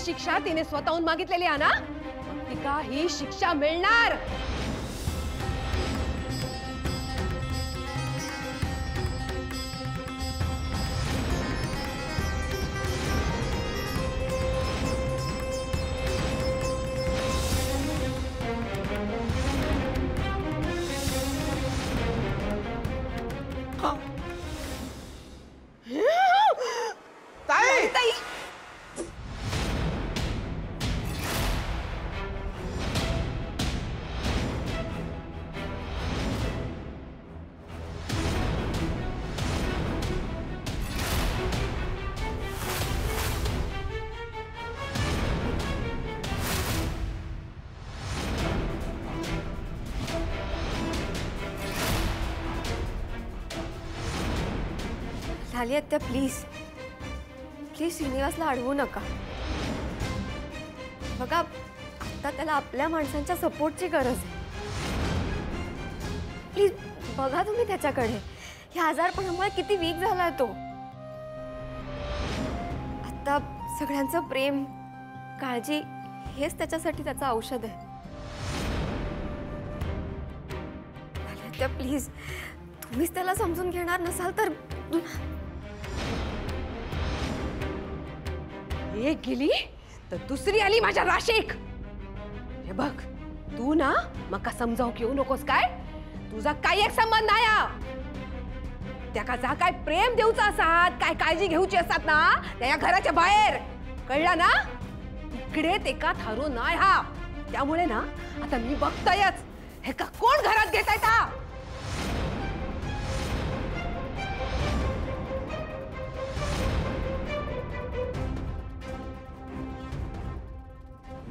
शिक्षा तिने स्वतःहून मागितलेली आहे ना, मग तिला ही शिक्षा मिळणार. झाली आत्या, प्लीज प्लीज श्रीनिवासला अडवू नका. बघा, आता त्याला आपल्या माणसांच्या सपोर्टची गरज आहे. प्लीज बघा तुम्ही त्याच्याकडे. ह्या आजारपणामुळे किती वीक झालाय तो. आता सगळ्यांचं प्रेम, काळजी हेच त्याच्यासाठी त्याचं औषध आहे. आत्या प्लीज, तुम्हीच त्याला समजून घेणार नसाल तर. एक गेली तर दुसरी आली माझ्या राशीक. हे बघ, तू ना मका समजावू घेऊ नकोस. काय तुझा काही एक संबंध नाही. त्याका जा काय प्रेम देऊचा असतात, काय काळजी घेऊची असतात ना, त्या घराच्या बाहेर, कळला ना. इकडे ते का थारो नाही हा. त्यामुळे ना आता मी बघतायच हे का कोण घरात घेताय का.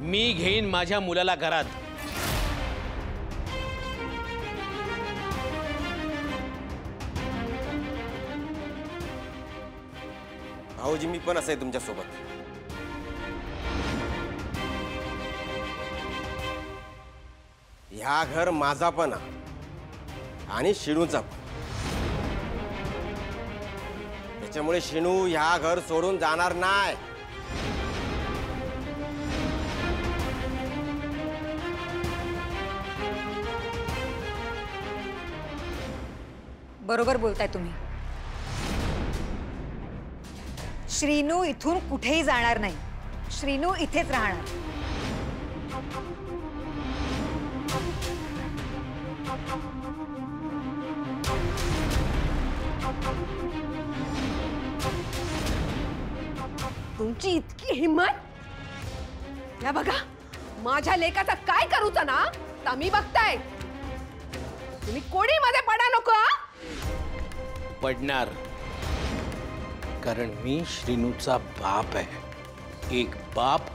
मी घेईन माझ्या मुलाला घरात. भाऊजी, मी पण असे तुमच्या सोबत. ह्या घर माझा पण आणि शिणूचा पण. त्याच्यामुळे शिणू ह्या घर सोडून जाणार नाही. बरोबर बोलताय तुम्ही. श्रीनू इथून कुठेही जाणार नाही. श्रीनू इथेच राहणार. तुमची इतकी हिम्मत. या बघा, माझ्या लेकाचा काय करूचा ना तर मी बघताय. तुम्ही कोणी मध्ये पडा नको. पडणार, कारण मी श्रीनूचा बाप आहे. एक बाप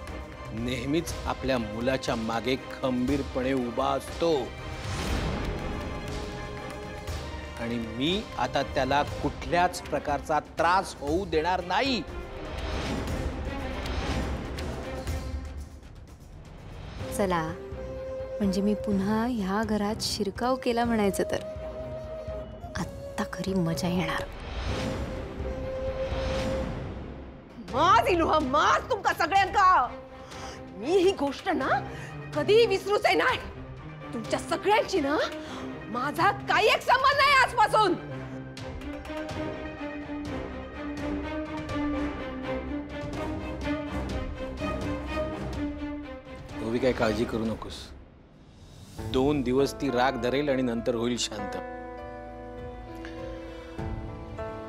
नेहमीच आपल्या मुलाच्या मागे खंबीरपणे उभा असतो. आणि मी आता त्याला कुठल्याच प्रकारचा त्रास होऊ देणार नाही. चला, म्हणजे मी पुन्हा ह्या घरात शिरकाव केला म्हणायचं तर आत्ता खरी मजा येणार. माज इलू हा माज तुमका सगळ्यांका. मी ही गोष्ट ना कधी विसरूच नाही. तुमच्या सगळ्यांची ना माझा काही एक संबंध नाही आजपासून. ओवी, काही काळजी करू नकोस. 2 दिवस ती राग धरेल आणि नंतर होईल शांत.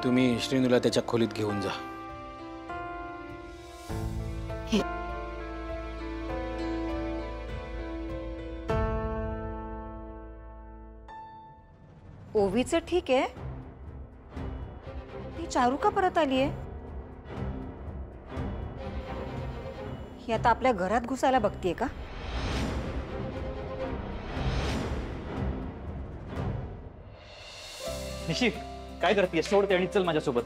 तुम्ही श्रीनूला त्याच्या खोलीत घेऊन जा. ओवीचं ठीक आहे. ती चारू का परत आलीये? ही आता आपल्या घरात घुसायला बघतीये का? निशी, काय करतेय? सोड ते आणि चल माझ्यासोबत.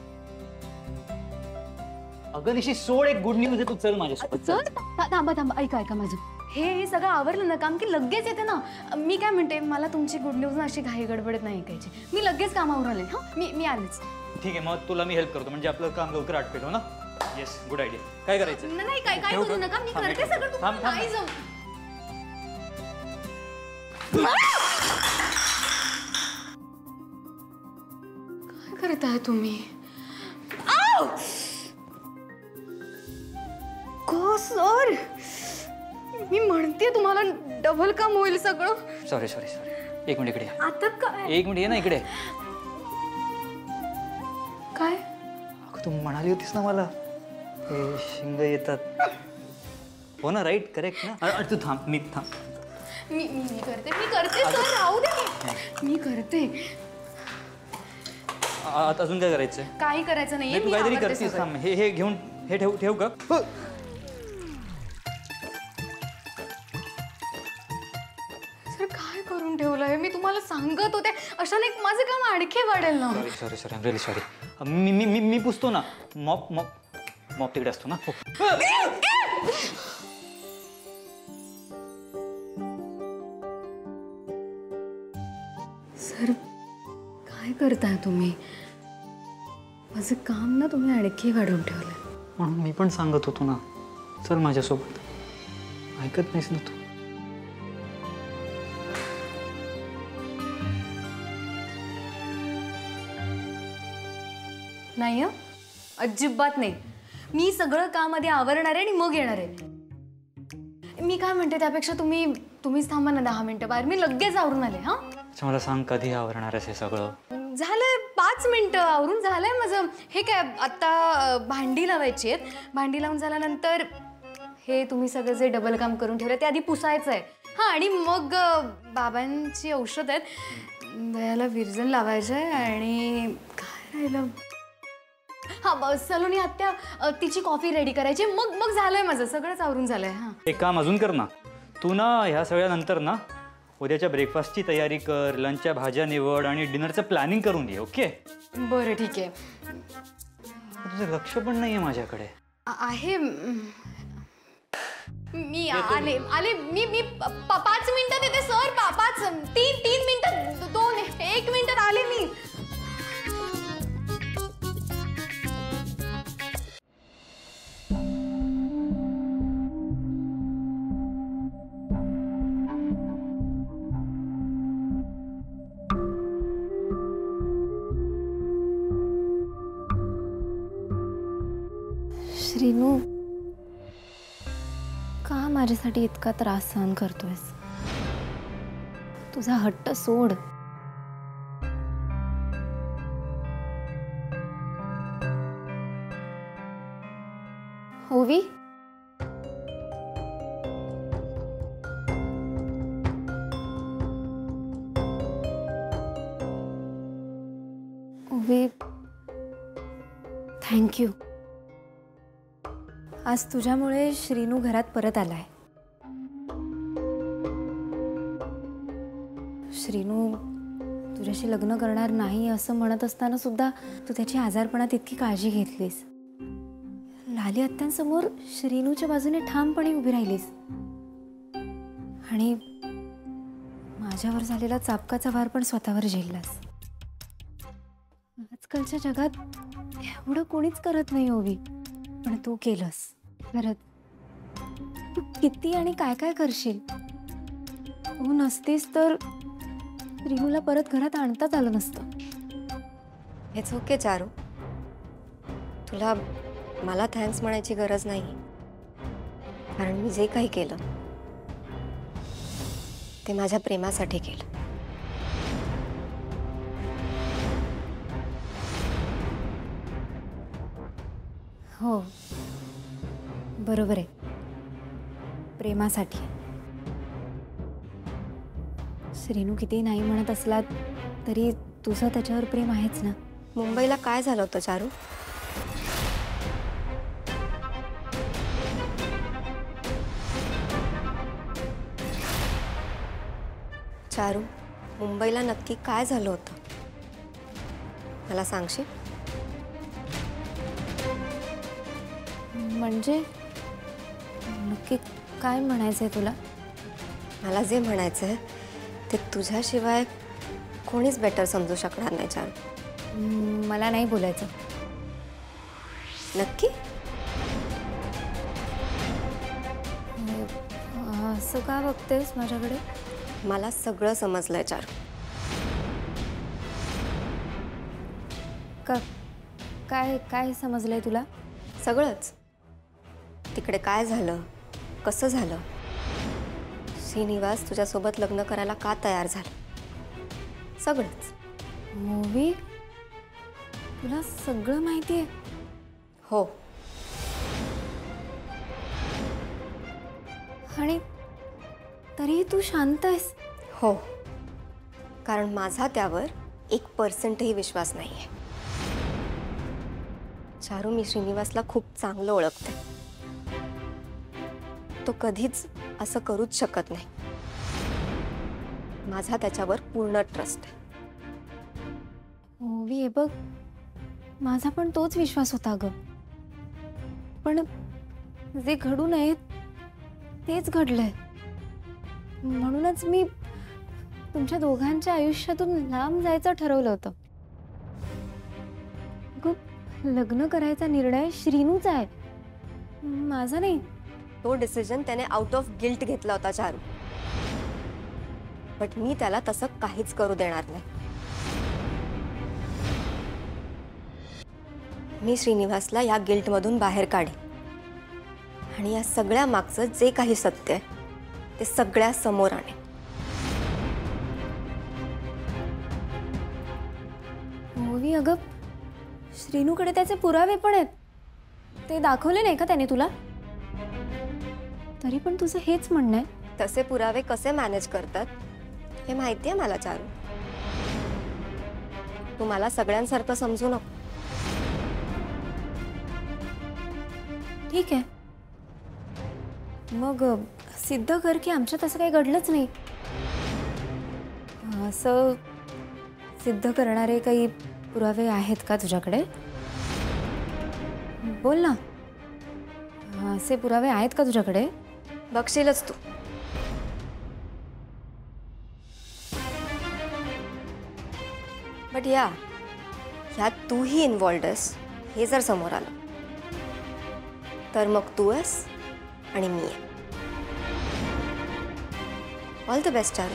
अगं निशी, सोड. एक गुड न्यूज आहे, तू चल माझ्यासोबत. चल. थांबा थांबा, ऐका ऐका माझं. हे सगळं आवरलं ना काम की लगेच येते ना. मी काय म्हणते, मला तुमची गुड न्यूज ना अशी घाई गडबडत नाही ऐकायची. मी लगेच कामावर आले. हा, मी आलेच. ठीक आहे, मग तुला मी हेल्प करतो, म्हणजे आपलं काम लवकर आटपेल हो ना. Yes good idea. काय करायचं? नाही काय काय ठेवू करू का? नका मी थांब, करते एक सगळं मिनिट. तुम्हाला थांब, नाही थांब. जम काय करताय तुम्ही? को सर मी म्हणते तुम्हाला डबल काम होईल सगळं. Sorry sorry sorry. एक मिनिट इकडे या. आता काय एक मिनिट ये ना इकडे. काय अगं तू म्हणाली होतीस ना मला हे शिंग येतात. हो ना राईट करेक्ट ना. अरे तू थांब मी थांब. मी करते सर राहू दे मी करते. आता अजून काय करायचं? काही करायचं नाहीये तू मी काहीतरी आवरते करतीस. सगळं. थांब हे घेऊन हे ठेव का? सर काय करून ठेवलंय मी तुम्हाला सांगत होते. अशाने माझं काम आणखी वाढेल ना. Sorry sorry I am really sorry. मी पुसतो ना. मॉप तिकडे असतो ना. हो. सर काय करताय तुम्ही? माझं काम ना तुम्ही आणखी वाढवून ठेवलंय. म्हणून मी पण सांगत होतो ना चल माझ्यासोबत. ऐकत नाहीस ना तू. नाही हं? अजिबात नाही. मी सगळं काम आधी आवरणार आहे आणि मग येणार आहे. मी काय म्हणते त्यापेक्षा तुम्हीच थांबा ना 10 मिनिटं बाहेर. मी लगेच आवरून आले. हा अच्छा मला सांग कधी आवरणार आहेस हे सगळं? झालंय 5 मिनिटं आवरून झालंय माझं. हे काय आता भांडी लावायची आहेत. भांडी लावून झाल्यानंतर हे तुम्ही सगळं जे डबल काम करून ठेवलं ते आधी पुसायचं आहे. हां आणि मग बाबांची औषध आहेत दयाला विरजण लावायचं आहे. आणि काय राहिलं हां सलोनी आत्या तिची कॉफी रेडी करायची. मग झालंय माझं सगळंच आवरून झालंय. हां एक काम अजून कर ना तू ना ह्या सगळ्यानंतर ना उद्याच्या ब्रेकफास्टची तयारी कर. लंचच्या भाज्या निवड आणि डिनरचं प्लॅनिंग करून घे. ओके बरं ठीक आहे. तुझं लक्ष पण नाही आहे माझ्याकडे. आहे मी आले मी 5 मिनिटात येते सर. 3 मिनिटात 1 मिनिटात आले मी. श्रीनू का माझ्यासाठी इतका त्रास सहन करतोयस? तुझा हट्ट सोड. ओवी ओवी थँक्यू. आज तुझ्यामुळे श्रीनू घरात परत आलाय. श्रीनू तुझ्याशी लग्न करणार नाही असं म्हणत असताना सुद्धा तू त्याची आजारपणात इतकी काळजी घेतलीस. लाली आत्यांसमोर श्रीनूच्या बाजूने ठामपणे उभी राहिलीस. आणि माझ्यावर झालेला चापकाचा भार पण स्वतःवर झेललास. आजकालच्या जगात एवढं कोणीच करत नाही ओवी पण तू केलंस. परत तू किती आणि काय काय करशील. तू नसतीस तर रिनूला परत घरात आणताच आलं नसतं. It's okay Charu. तुला मला थँक्स म्हणायची गरज नाही कारण मी जे काही केलं ते माझ्या प्रेमासाठी केलं. हो बरोबर आहे. प्रेमासाठी. श्रीनू किती नाही म्हणत असला तरी तुझं त्याच्यावर प्रेम आहेच ना. मुंबईला काय झालं होतं चारू? चारू मुंबईला नक्की काय झालं होतं मला सांगशील? म्हणजे नक्की काय म्हणायचंय तुला? मला जे म्हणायचं आहे ते तुझ्याशिवाय कोणीच बेटर समजू शकणार नाही चारू. मला नाही बोलायचं. नक्की? असं का बघतेस माझ्याकडे? मला सगळं समजलंय चारू. का काय काय समजलंय तुला? सगळंच. तिकडे काय झालं, कसं झालं, श्रीनिवास तुझ्यासोबत लग्न करायला का तयार झालं, सगळंच. मूवी तुला सगळं माहिती आहे? हो. आणि तरीही तू शांत आहेस? हो, कारण माझा त्यावर 1% विश्वास नाही आहे. चारू, मी श्रीनिवासला खूप चांगलं ओळखते. तो कधीच असं करूच शकत नाही. माझा त्याच्यावर पूर्ण ट्रस्ट आहे. मूवी हे बघ, माझा पण तोच विश्वास होता ग. पण जे घडू नये तेच घडलंय. म्हणूनच मी तुमच्या दोघांच्या आयुष्यातून लांब जायचं ठरवलं होतं. लग्न करायचा निर्णय श्रीनूचा आहे, माझा नाही. तो डिसिजन त्याने आउट ऑफ गिल्ट घेतला होता चारू. बट मी त्याला तसं काहीच करू देणार नाही. मी श्रीनिवासला या गिल्टमधून बाहेर काढे आणि या सगळ्या मागचं जे काही सत्य आहे ते सगळ्या समोर आणे. मूवी अगं, श्रीनूकडे त्याचे पुरावे पण आहेत. ते दाखवले नाही का त्याने तुला? तरी पण तुझं हेच म्हणणं आहे? तसे पुरावे कसे मॅनेज करतात हे माहिती आहे मला चारू. तू मला सगळ्यांसारखं समजू नको. ठीक आहे, मग सिद्ध कर की आमच्यात असं काही घडलंच नाही. असं सिद्ध करणारे काही पुरावे आहेत का तुझ्याकडे? बोल ना, असे पुरावे आहेत का तुझ्याकडे? बघशीलच तू. बट ह्यात तूही इन्व्हॉल्ड आहेस हे जर समोर आलं तर मग तू आहेस आणि मी आहे. All the best Charu.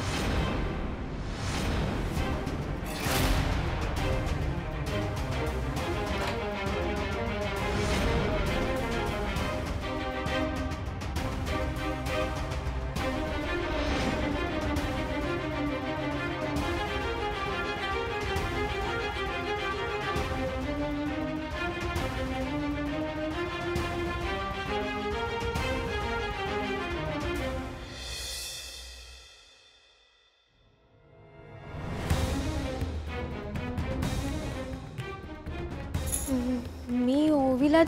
मी ओवीला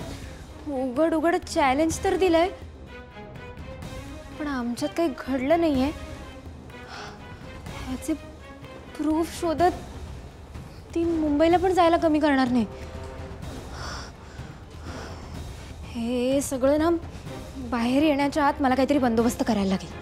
उघड उघड चॅलेंज तर दिलंय, पण आमच्यात काही घडलं नाहीये. ह्याचे प्रूफ शोधत ती मुंबईला पण जायला कमी करणार नाही. हे सगळं ना बाहेर येण्याच्या आत मला काहीतरी बंदोबस्त करायला लागेल.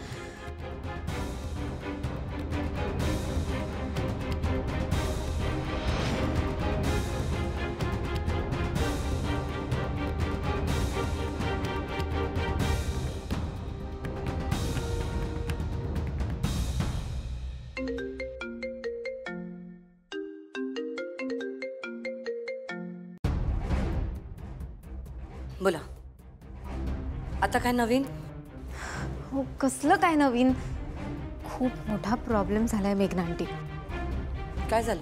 बोला, आता काय नवीन? हो, कसलं काय नवीन? खूप मोठा प्रॉब्लेम झालाय मेघना आंटी. काय झालं?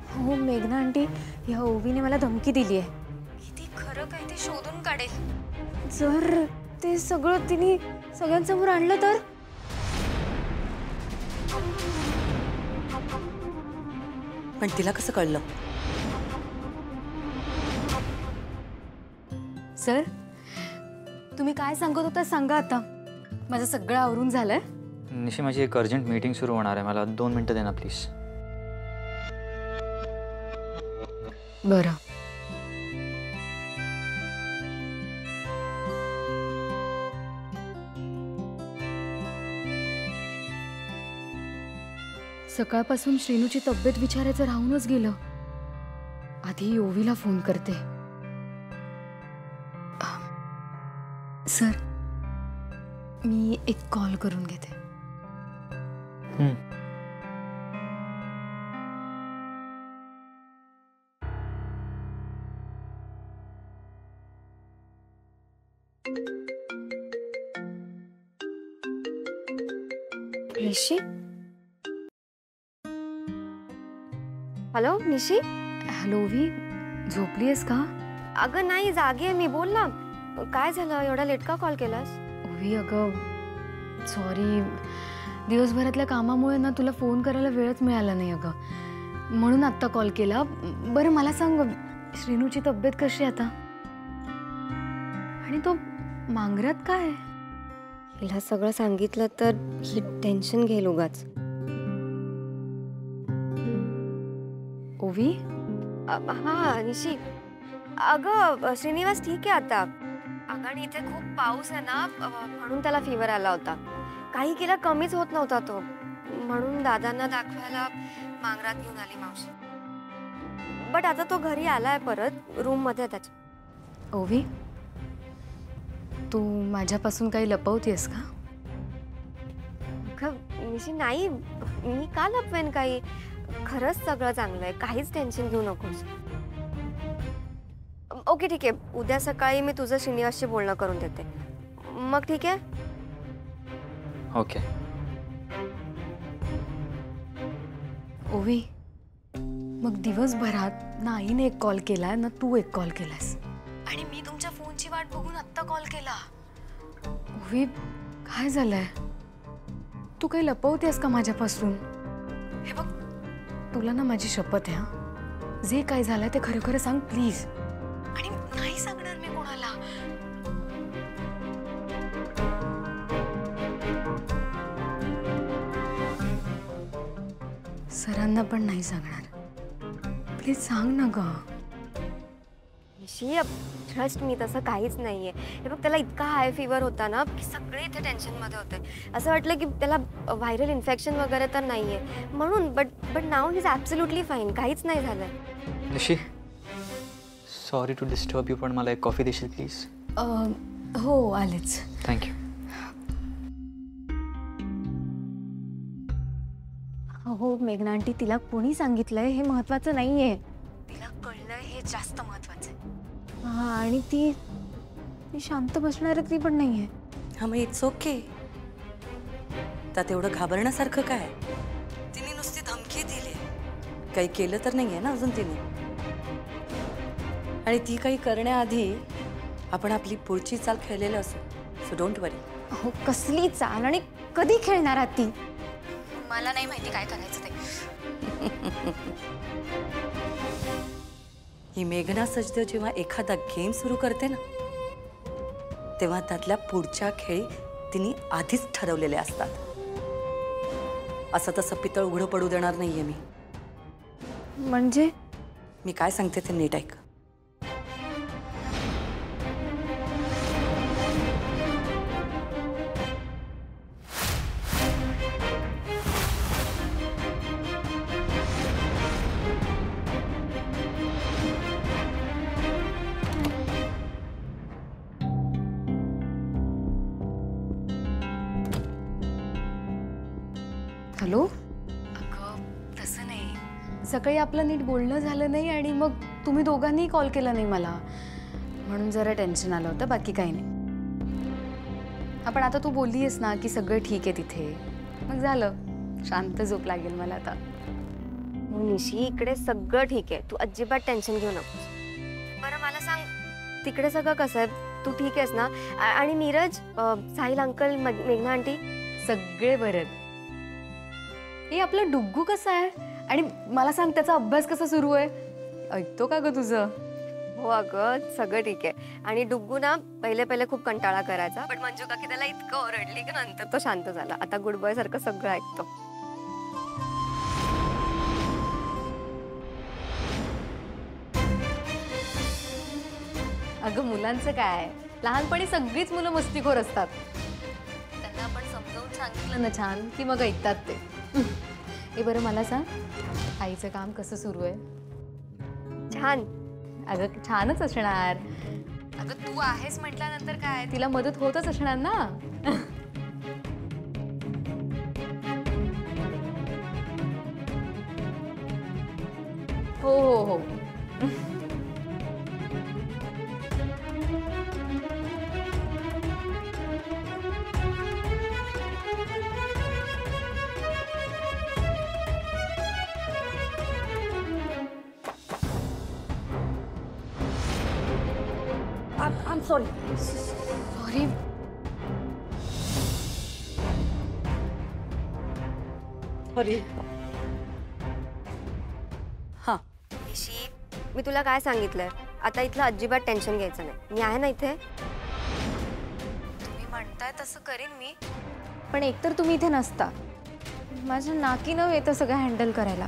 हो मेघना आंटी, ह्या ओवीने मला धमकी दिली आहे. किती खरं काय ते शोधून काढेल. जर ते सगळं तिने सगळ्यांसमोर आणलं तर? पण तिला कसं कळलं? सर, तुम्ही काय सांगत होता सांगा आता. माझं सगळं आवरून झालंय. निशी, माझी एक अर्जंट मीटिंग सुरू होणार आहे. मला 2 मिनिटं दे ना प्लीज. बरं. सकाळपासून श्रीनूची तब्येत विचारायचं राहूनच गेलं. आधी ओवीला फोन करते. सर, मी एक कॉल करून घेते. निशी? हॅलो निशी? हॅलो ओवी, झोपलीयस का? अगं नाही, जागी आहे मी. बोल ना, काय झालं? एवढा लेट का कॉल केलास? ओवी अगं सॉरी, दिवसभरातल्या कामामुळे ना तुला फोन करायला वेळच मिळाला नाही अगं, म्हणून आत्ता कॉल केला. बरं मला सांग, श्रीनूची तब्येत कशी आहे आता? आणि तो मांगरात काय? हिला सगळं सांगितलं तर ही टेन्शन घेईल उगाच. ओवी? हा निशी, अगं श्रीनिवास ठीक आहे आता. अगं आणि इथे खूप पाऊस आहे ना, म्हणून त्याला फीवर आला होता. काही केला कमीच होत नव्हता तो, म्हणून दादांना दाखवायला मांगरात घेऊन आली मावशी. बट आता तो घरी आलाय परत, रूम मध्ये त्याच्या. ओवी, तू माझ्यापासून काही लपवतेस का? निशी नाही, मी का लपवेन काही? खरंच सगळं चांगलं आहे, काहीच टेन्शन घेऊ नकोस. ओके ठीक आहे, उद्या सकाळी मी तुझं श्रीनिवासशी बोलणं करून देते. मग ठीक आहे? ओके. ओवी, मग दिवसभरात ना आईने एक कॉल केलाय ना तू एक कॉल केलास, आणि मी तुमच्या फोनची वाट बघून आत्ता कॉल केला. ओवी, काय झालंय? तू काही लपवतेस का माझ्यापासून? हे बघ, तुला ना माझी शपथ आहे, हा, जे काय झालंय ते खरं खरं सांग प्लीज. आणि नाही सांगणार मी कोणाला. सरांना पण नाही सांगणार. प्लीज सांग ना ग. निशी, ट्रस्ट मी, तसं काहीच नाहीये. हे बघ, त्याला इतका हाय फीवर होता ना की सगळे इथे टेन्शनमध्ये होते. असं वाटलं की त्याला व्हायरल इन्फेक्शन वगैरे तर नाहीये म्हणून. But now he is absolutely fine, काहीच नाही झालंय. निशी, सॉरी टू डिस्टर्ब यू, पण मला एक कॉफी देशील प्लीज? हो आलेच. थँक्यू. हो मेघना आंटी, तिला कोणी सांगितलंय हे महत्वाचं नाहीये. तिला कळलंय हे जास्त महत्वाचं आहे. हा, आणि ती शांत बसणार ती पण नाहीये. हा, मग इट्स ओके. त्यात एवढं घाबरण्यासारखं काय? तिने नुसती धमकी दिली, काही केलं तर नाहीये ना अजून तिने. आणि ती काही करण्याआधी आपण आपली पुढची चाल खेळलेलं असो. सो डोंट वरी. हो, कसली चाल आणि कधी खेळणार आहात ती? मला नाही माहिती काय करायचं ते. ही मेघना सजदेव जेव्हा एखादा गेम सुरू करते ना, तेव्हा त्यातल्या पुढच्या खेळी तिने आधीच ठरवलेले असतात. असं तसं पितळ उघडं पडू देणार नाहीये मी. म्हणजे? मी काय सांगते ते नीट ऐक. हॅलो? अगं तसं नाही, सकाळी आपलं नीट बोलणं झालं नाही आणि मग तुम्ही दोघांनी कॉल केला नाही मला, म्हणून जरा टेन्शन आलं होतं, बाकी काही नाही. आपण आता तू बोलली आहेस ना की सगळं ठीक आहे तिथे, मग झालं, शांत झोप लागेल मला आता. निशी, इकडे सगळं ठीक आहे, तू अजिबात टेन्शन घेऊ नकोस. बरं मला सांग, तिकडे सगळं कसं आहे? तू ठीक आहेस ना? आणि नीरज, साहिल अंकल, मेघना आंटी सगळे बरं. हे आपलं डुग्गू कसं आहे? आणि मला सांग, त्याचा अभ्यास कसा सुरू आहे? ऐकतो का ग तुझं? हो अगं, सगळं ठीक आहे. आणि डुग्गू ना पहिले खूप कंटाळा करायचा, पण मंजू काकी त्याला इतकं ओरडली की नंतर तो शांत झाला. आता गुड बॉय सारखं सगळं ऐकतो. अगं मुलांचं काय, लहानपणी सगळीच मुलं मस्तीखोर असतात. त्यांना आपण समजावून सांगितलं ना छान की मग ऐकतात ते. हे बरं मला सांग, आईचं काम कसं सुरू आहे? छान. अगं छानच असणार. अगं तू आहेस म्हटल्यानंतर काय, तिला मदत होतच असणार ना. हो हो हो. आम सॉरी. सॉरी. सॉरी. हां. निशी, मी तुला काय सांगितलंय, आता इथलं अजिबात टेन्शन घ्यायचं नाही. मी आहे ना इथे. तुम्ही म्हणताय तसं करीन मी, पण एकतर तुम्ही इथे नसता, माझ्या नाकी न येतं सगळं हँडल करायला.